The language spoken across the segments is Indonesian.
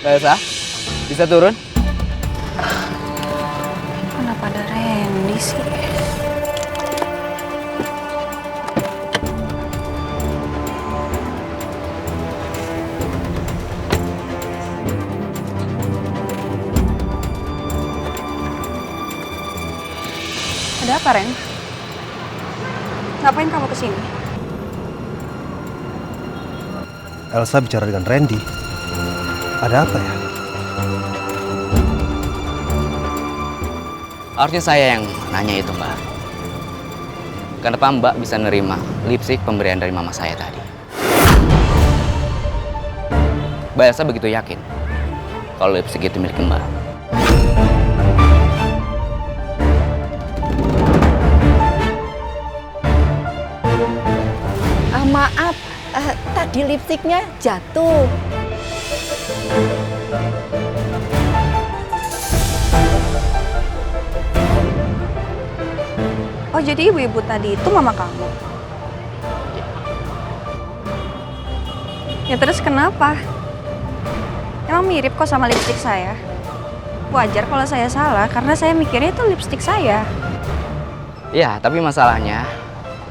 Mbak Elsa, bisa turun? Kenapa ada Randy sih? Ada apa, Ren? Ngapain kamu kesini? Elsa bicara dengan Randy. Ada apa ya? Harusnya saya yang nanya itu, Mbak. Kenapa Mbak bisa nerima lipstick pemberian dari mama saya tadi? Mbak Elsa begitu yakin kalau lipstick itu milik Mbak. Maaf, tadi lipstiknya jatuh. Oh, jadi ibu-ibu tadi itu mama kamu? Ya terus kenapa? Emang mirip kok sama lipstik saya. Wajar kalau saya salah, karena saya mikirnya itu lipstik saya. Ya, tapi masalahnya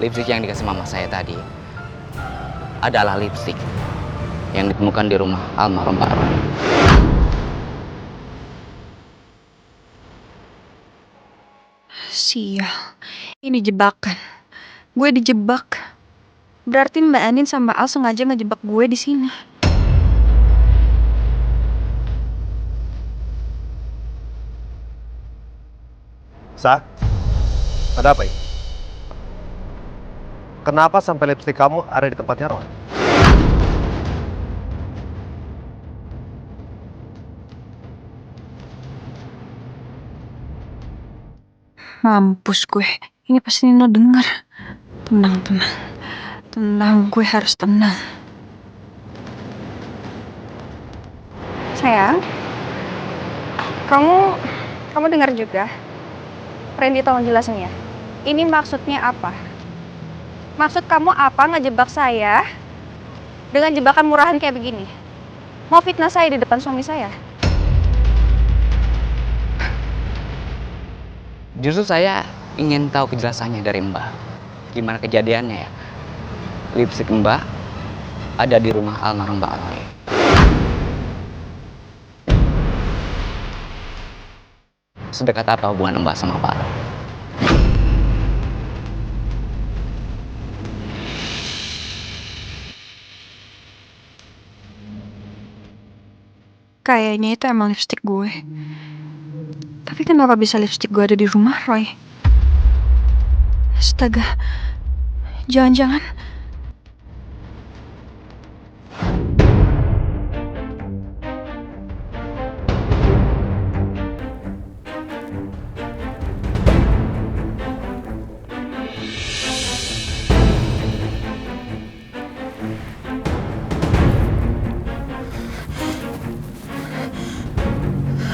lipstick yang dikasih mama saya tadi adalah lipstick yang ditemukan di rumah almarhum Pak Roy. Sial, ini jebakan. Gue dijebak. Berarti Mbak Anin sama Al sengaja ngejebak gue di sini. Sa, ada apa ini? Kenapa sampai lipstick kamu ada di tempatnya Roy? Mampus gue. Ini pasti Nino denger. Tenang, tenang. Tenang, gue harus tenang. Sayang, kamu dengar juga? Randy, tolong jelasin ya. Ini maksudnya apa? Maksud kamu apa ngejebak saya dengan jebakan murahan kayak begini? Mau fitnah saya di depan suami saya? Justru saya ingin tahu kejelasannya dari Mbak. Gimana kejadiannya ya? Lipstick Mbak ada di rumah almarhum Pak Roy. Sedekat apa hubungan Mbak sama Pak Roy? Kayaknya itu emang lipstick gue. Tapi kenapa bisa lipstick gue ada di rumah Roy? Astaga, jangan-jangan...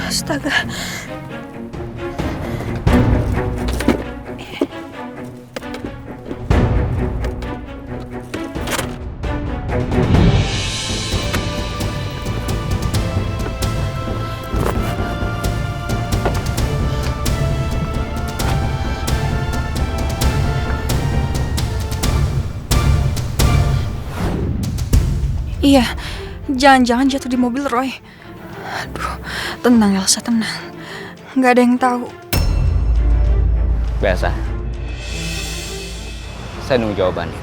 Astaga. Iya, jangan-jangan jatuh di mobil Roy. Aduh, tenang Elsa, tenang. Nggak ada yang tahu. Biasa. Saya nunggu jawabannya.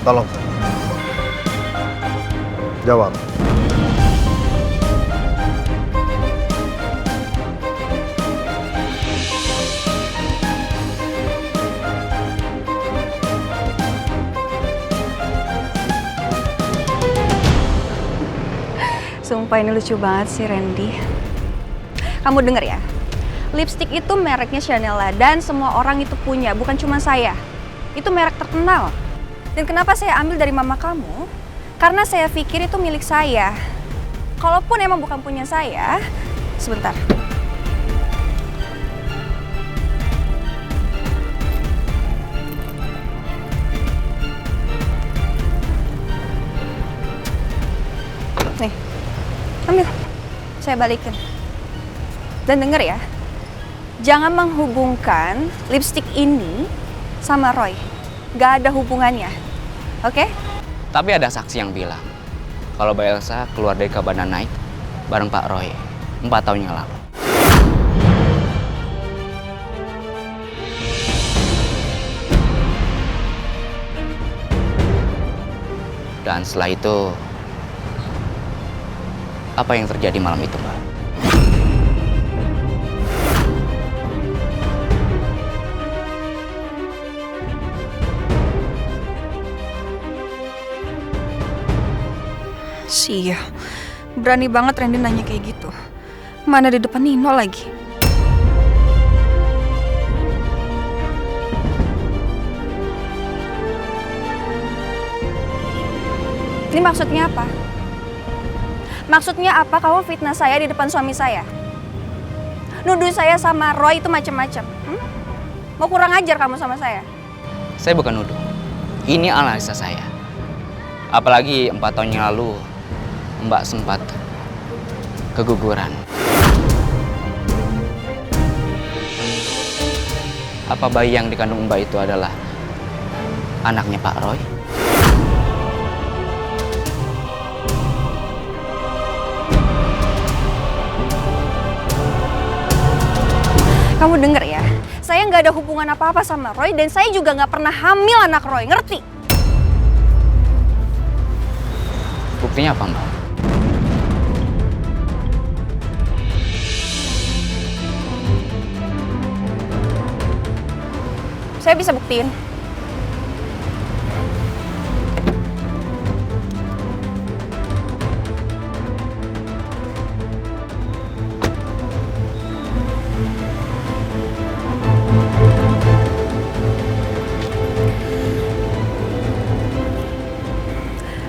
Tolong, Sa. Jawab. Sumpah ini lucu banget sih Randy. Kamu denger ya, lipstick itu mereknya Chanel dan semua orang itu punya, bukan cuma saya. Itu merek terkenal. Dan kenapa saya ambil dari mama kamu? Karena saya pikir itu milik saya. Kalaupun emang bukan punya saya, sebentar. Ambil. Saya balikin. Dan denger ya, jangan menghubungkan lipstick ini sama Roy. Gak ada hubungannya. Oke? Tapi ada saksi yang bilang kalau Mbak Elsa keluar dari Cabana Night bareng Pak Roy 4 tahun yang lalu. Dan setelah itu, apa yang terjadi malam itu, Mbak? Sia, berani banget Randy nanya kayak gitu. Mana di depan Nino lagi. Ini maksudnya apa? Maksudnya apa kamu fitnah saya di depan suami saya? Nuduh saya sama Roy itu macam-macam. Mau kurang ajar kamu sama saya? Saya bukan nuduh. Ini analisa saya. Apalagi 4 tahun yang lalu, Mbak sempat keguguran. Apa bayi yang dikandung Mbak itu adalah anaknya Pak Roy? Kamu denger ya, saya nggak ada hubungan apa-apa sama Roy dan saya juga nggak pernah hamil anak Roy, ngerti? Buktinya apa, Mbak? Saya bisa buktiin.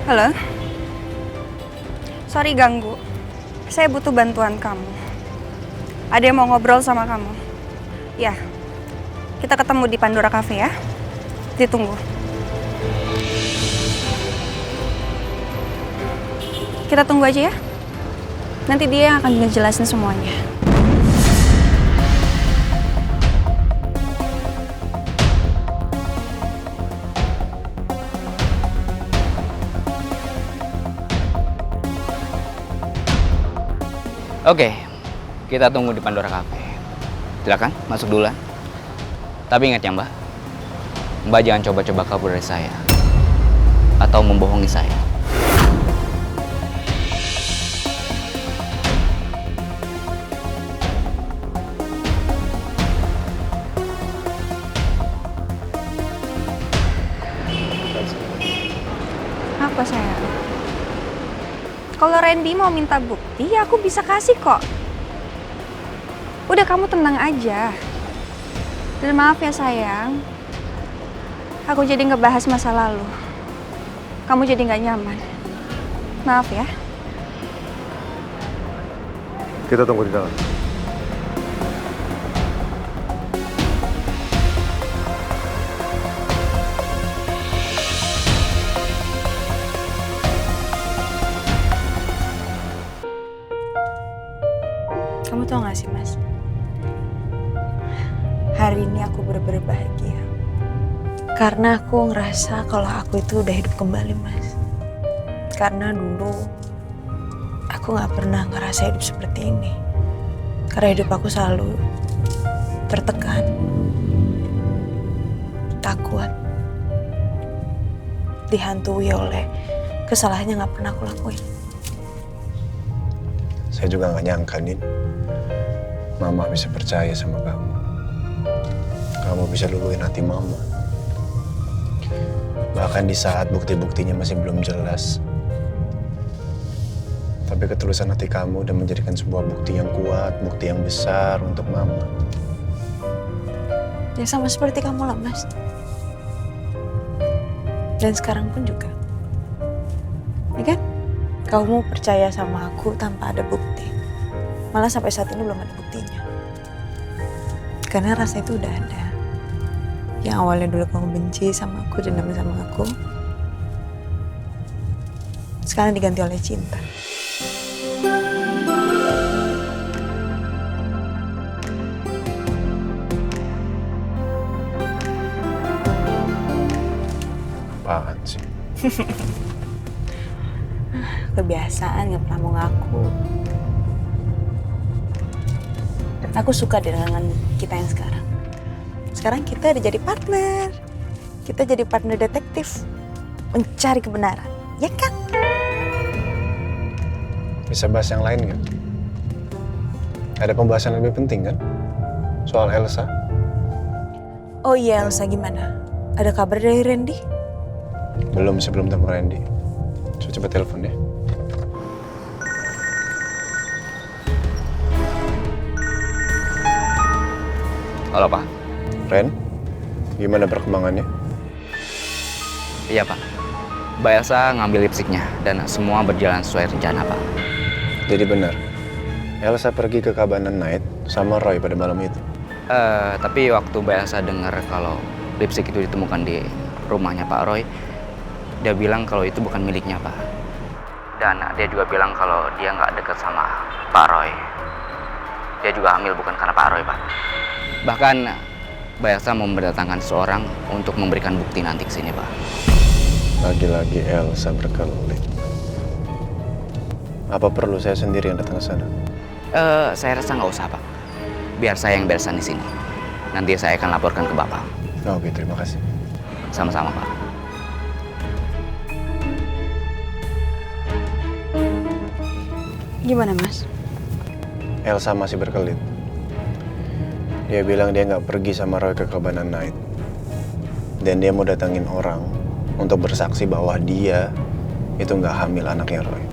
Halo? Sorry ganggu. Saya butuh bantuan kamu. Ada yang mau ngobrol sama kamu. Ya, kita ketemu di Pandora Cafe ya. Ditunggu. Kita tunggu aja ya. Nanti dia yang akan ngejelasin semuanya. Oke, kita tunggu di Pandora Cafe. Silakan, masuk duluan. Tapi ingat ya, Mbak. Mbak jangan coba-coba kabur dari saya. Atau membohongi saya. Apa sayang? Kalau Randy mau minta bukti, ya aku bisa kasih kok. Udah kamu tenang aja. Dan maaf ya sayang, aku jadi ngebahas masa lalu. Kamu jadi nggak nyaman. Maaf ya. Kita tunggu di dalam. Kamu tau gak sih mas? Hari ini aku bener-bener bahagia. Karena aku ngerasa kalau aku itu udah hidup kembali mas. Karena dulu aku gak pernah ngerasa hidup seperti ini. Karena hidup aku selalu tertekan, takut, dihantui oleh kesalahan yang gak pernah aku lakuin. Saya juga gak nyangka, Din. Mama bisa percaya sama kamu. Kamu bisa luluhin hati Mama. Bahkan di saat bukti-buktinya masih belum jelas. Tapi ketulusan hati kamu udah menjadikan sebuah bukti yang kuat, bukti yang besar untuk Mama. Ya sama seperti kamu lah, Mas. Dan sekarang pun juga. Ya kan? Kamu percaya sama aku tanpa ada bukti. Malah sampai saat ini belum ada buktinya. Karena rasa itu udah ada. Yang awalnya dulu kamu benci sama aku, dendam sama aku. Sekarang diganti oleh cinta. Apaan sih? Kebiasaan nggak pernah mau ngaku. Aku suka dengan kita yang sekarang. Sekarang kita udah jadi partner. Kita jadi partner detektif mencari kebenaran, ya kan? Bisa bahas yang lain nggak? Ada pembahasan lebih penting kan? Soal Elsa? Oh iya, Elsa gimana? Ada kabar dari Randy? Belum sebelum temu Randy. Coba telepon ya. Halo Pak. Ren, gimana perkembangannya? Iya Pak. Mbak Elsa ngambil lipstiknya dan semua berjalan sesuai rencana Pak. Jadi benar, Elsa pergi ke Kabanan Night sama Roy pada malam itu. Tapi waktu Mbak Elsa dengar kalau lipstik itu ditemukan di rumahnya Pak Roy, dia bilang kalau itu bukan miliknya Pak. Dan dia juga bilang kalau dia nggak dekat sama Pak Roy. Dia juga hamil bukan karena Pak Roy Pak. Bahkan Mbak Elsa mau mendatangkan seorang untuk memberikan bukti nanti ke sini Pak. Lagi-lagi Elsa berkelit. Apa perlu saya sendiri yang datang ke sana? Saya rasa nggak usah Pak. Biar saya yang beresan di sini. Nanti saya akan laporkan ke Bapak. Oke, terima kasih. Sama-sama Pak. Gimana, Mas? Elsa masih berkelit. Dia bilang dia nggak pergi sama Roy ke Kabanan Night. Dan dia mau datangin orang untuk bersaksi bahwa dia itu nggak hamil anaknya Roy.